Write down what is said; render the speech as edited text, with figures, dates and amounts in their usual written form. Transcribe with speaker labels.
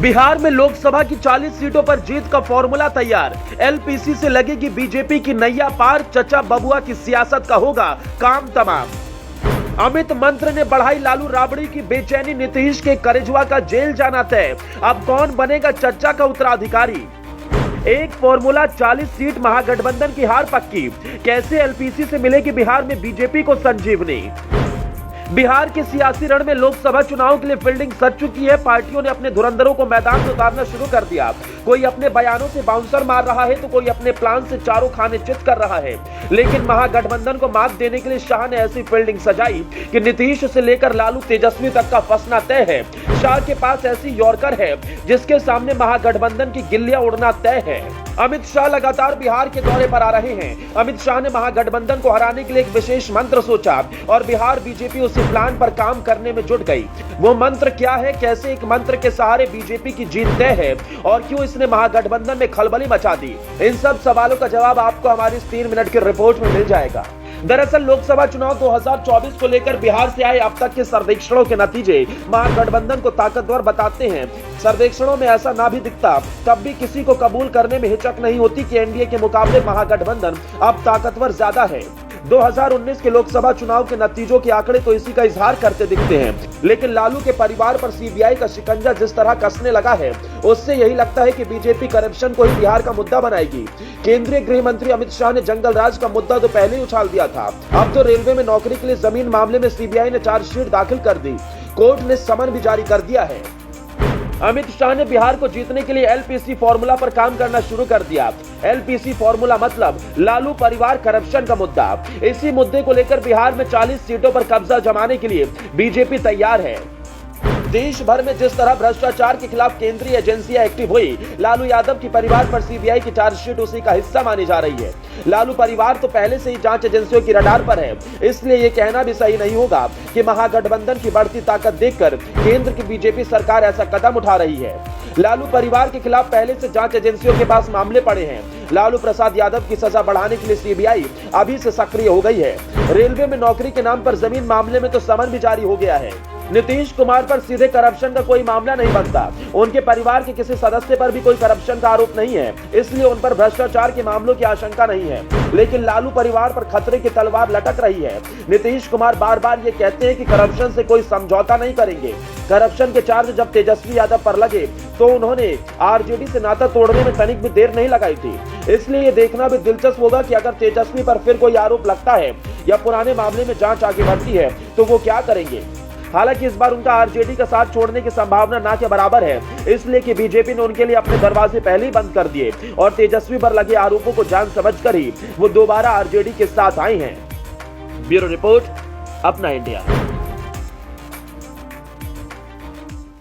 Speaker 1: बिहार में लोकसभा की 40 सीटों पर जीत का फॉर्मूला तैयार। एलपीसी से लगेगी बीजेपी की नैया पार, चचा बबुआ की सियासत का होगा काम तमाम। अमित मंत्र ने बढ़ाई लालू राबड़ी की बेचैनी, नीतीश के करेजवा का जेल जाना तय। अब कौन बनेगा चचा का उत्तराधिकारी? एक फॉर्मूला 40 सीट, महागठबंधन की हार पक्की। कैसे एलपीसी से मिलेगी बिहार में बीजेपी को संजीवनी? बिहार के सियासी रण में लोकसभा चुनाव के लिए फील्डिंग सज चुकी है। पार्टियों ने अपने धुरंधरों को मैदान में उतारना शुरू कर दिया। कोई अपने बयानों से बाउंसर मार रहा है तो कोई अपने प्लान से चारों खाने चित कर रहा है। लेकिन महागठबंधन को मात देने के लिए शाह ने ऐसी फील्डिंग सजाई कि नीतीश से लेकर लालू तेजस्वी तक का फंसना तय है। शाह के पास ऐसी यॉर्कर है जिसके सामने महागठबंधन की गिल्लियां उड़ना तय है। अमित शाह लगातार बिहार के दौरे पर आ रहे हैं। अमित शाह ने महागठबंधन को हराने के लिए एक विशेष मंत्र सोचा और बिहार बीजेपी उसी प्लान पर काम करने में जुट गई। वो मंत्र क्या है, कैसे एक मंत्र के सहारे बीजेपी की जीत तय है और क्यों इसने महागठबंधन में खलबली मचा दी? इन सब सवालों का जवाब आपको हमारी इस 3 मिनट की रिपोर्ट में मिल जाएगा। दरअसल लोकसभा चुनाव 2024 को लेकर बिहार से आए अब तक के सर्वेक्षणों के नतीजे महागठबंधन को ताकतवर बताते हैं। सर्वेक्षणों में ऐसा ना भी दिखता तब भी किसी को कबूल करने में हिचक नहीं होती कि एनडीए के मुकाबले महागठबंधन अब ताकतवर ज्यादा है। 2019 के लोकसभा चुनाव के नतीजों के आंकड़े तो इसी का इजहार करते दिखते हैं। लेकिन लालू के परिवार पर सीबीआई का शिकंजा जिस तरह कसने लगा है, उससे यही लगता है कि बीजेपी करप्शन को ही बिहार का मुद्दा बनाएगी। केंद्रीय गृह मंत्री अमित शाह ने जंगल राज का मुद्दा तो पहले ही उछाल दिया था। अब तो रेलवे में नौकरी के लिए जमीन मामले में सीबीआई ने चार्जशीट दाखिल कर दी। कोर्ट ने समन भी जारी कर दिया है। अमित शाह ने बिहार को जीतने के लिए एलपीसी फॉर्मूला पर काम करना शुरू कर दिया। एलपीसी फॉर्मूला मतलब लालू परिवार करप्शन का मुद्दा। इसी मुद्दे को लेकर बिहार में 40 सीटों पर कब्जा जमाने के लिए बीजेपी तैयार है। देश भर में जिस तरह भ्रष्टाचार के खिलाफ केंद्रीय एजेंसियां एक्टिव हुई, लालू यादव की परिवार पर सीबीआई की चार्जशीट उसी का हिस्सा मानी जा रही है। लालू परिवार तो पहले से ही जांच एजेंसियों की रडार पर है, इसलिए ये कहना भी सही नहीं होगा कि महागठबंधन की बढ़ती ताकत देखकर केंद्र की बीजेपी सरकार ऐसा कदम उठा रही है। लालू परिवार के खिलाफ पहले से जांच एजेंसियों के पास मामले पड़े हैं। लालू प्रसाद यादव की सजा बढ़ाने के लिए सीबीआई अभी से सक्रिय हो गई है। रेलवे में नौकरी के नाम पर जमीन मामले में तो समन भी जारी हो गया है। नीतीश कुमार पर सीधे करप्शन का कोई मामला नहीं बनता। उनके परिवार के किसी सदस्य पर भी कोई करप्शन का आरोप नहीं है, इसलिए उन पर भ्रष्टाचार के मामलों की आशंका नहीं है। लेकिन लालू परिवार पर खतरे की तलवार लटक रही है। नीतीश कुमार बार बार ये कहते हैं कि करप्शन से कोई समझौता नहीं करेंगे। करप्शन के चार्ज जब तेजस्वी यादव पर लगे तो उन्होंने आरजेडी से नाता तोड़ने में तनिक भी देर नहीं लगाई थी। इसलिए ये देखना भी दिलचस्प होगा कि अगर तेजस्वी पर फिर कोई आरोप लगता है या पुराने मामले में जांच आगे बढ़ती है तो वो क्या करेंगे। हालांकि इस बार उनका आरजेडी का साथ छोड़ने की संभावना ना के बराबर है, इसलिए कि बीजेपी ने उनके लिए अपने दरवाजे पहले ही बंद कर दिए और तेजस्वी पर लगे आरोपों को जान समझकर ही वो दोबारा आरजेडी के साथ आए हैं। ब्यूरो रिपोर्ट, अपना इंडिया।